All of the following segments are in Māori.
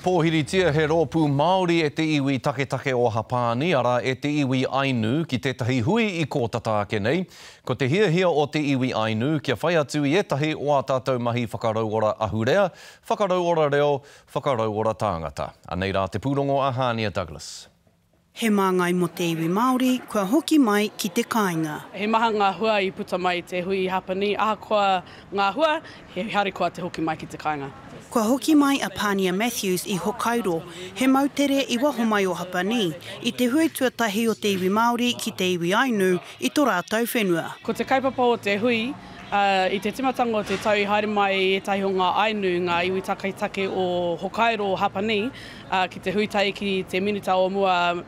Pōhiritia he rōpū Māori e te iwi taketake o Hapāni, ara e te iwi Ainu ki tētahi hui I kōtata ake nei. Ko te hiahia o te iwi Ainu, kia whai atu I etahi o a tātou mahi whakarauora ahurea, whakarauora reo, whakarauora tāngata. Anei rā te pūrongo a Hania Douglas. He māngai mo te iwi Māori, kua hoki mai ki te kāinga. He maha ngā hua I puta mai te hui Hapani, aha kua ngā hua, he hari kua te hoki mai ki te kāinga. Kua hoki mai a Pania Matthews I Hokkaido, he mautere I waho mai o Hapani, I te hui tuatahi o te iwi Māori ki te iwi Ainu, I tō rātou whenua. Ko te kaipapa o te hui, I te timatanga o te tau I haere mai e tahi o ngā Ainu, ngā iwi taketake o Hokkaido o Hapani, ki te huitai ki te minita o mua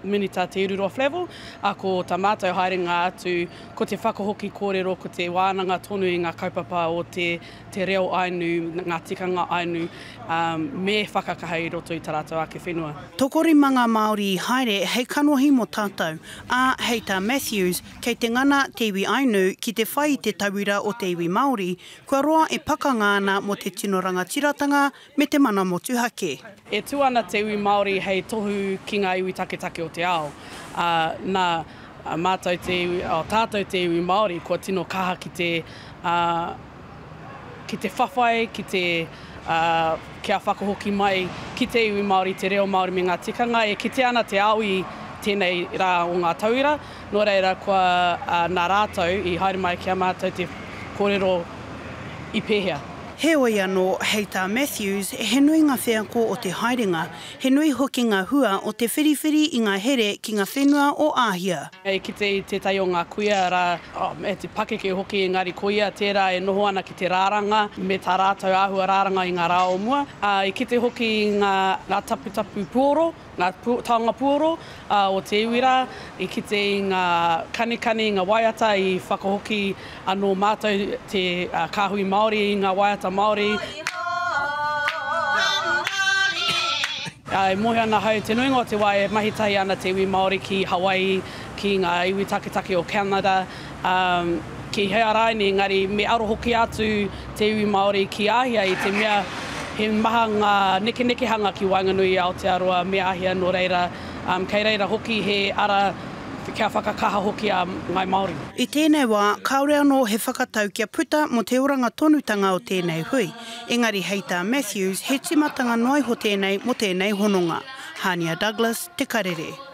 minita te Ururoa level, a ko tā mātou haere ngā atu, ko te whakahoki kōrero, ko te wānanga tonu I ngā kaupapa o te reo Ainu, ngā tikanga Ainu, me whakakaha I roto I tā rātou ake whenua. Tokori manga Māori I haere hei kanohi mo tātou, a hei tā Matthews, kei te ngana te iwi Ainu ki te whai te tauira o te iwi Māori, kua roa e pakangāna mo te tino rangatira me te mana motuhake. E tuana te iwi Māori hei tohu ki ngā iwi taketake o te ao. Nā mātou te iwi, tātou te iwi Māori, kua tino kaha ki te whawhai, ki te kia whakahoki mai ki te iwi Māori, te reo Māori me ngā tikanga, e kite ana te ao I tēnei rā o ngā tauira, nō reira kua nā rātou I haere mai kia mātou te kōrero I pēhea. He oi anō, hei tā Matthews, he nui ngā wheako o te haerenga, he nui hoki ngā hua o te whiriwhiri I ngā here ki ngā whenua o āhia. Ki te tai o ngā kuia rā, e te pakeke hoki engari kuia, tērā e noho ana ki te rāranga, me tā rātou āhua rāranga I ngā rā o mua. I ki te hoki ngā taputapu puoro, ngā taonga puoro o te iwira, I ki te ngā kanikani, ngā waiata I whakahoki anō mātou te kāhui Māori I ngā waiata Māori. E mohi ana hau te nuinga o te wai e mahitahi ana te iwi Māori ki Hawaii, ki ngā iwi taketake o Canada, ki Hearaini, engari me aro hoki atu te iwi Māori ki āhia I te mea he maha ngā neke hanga ki Wainganui i Aotearoa me āhia no reira, kei reira hoki he ara kia whakakaha hoki a ngai Māori. I tēnei wā, kaore anō he whakatau kia puta mo te oranga tonutanga o tēnei hui. Engari hei tā Matthews, he timatanga noai ho tēnei mo tēnei hononga. Hania Douglas, Te Karere.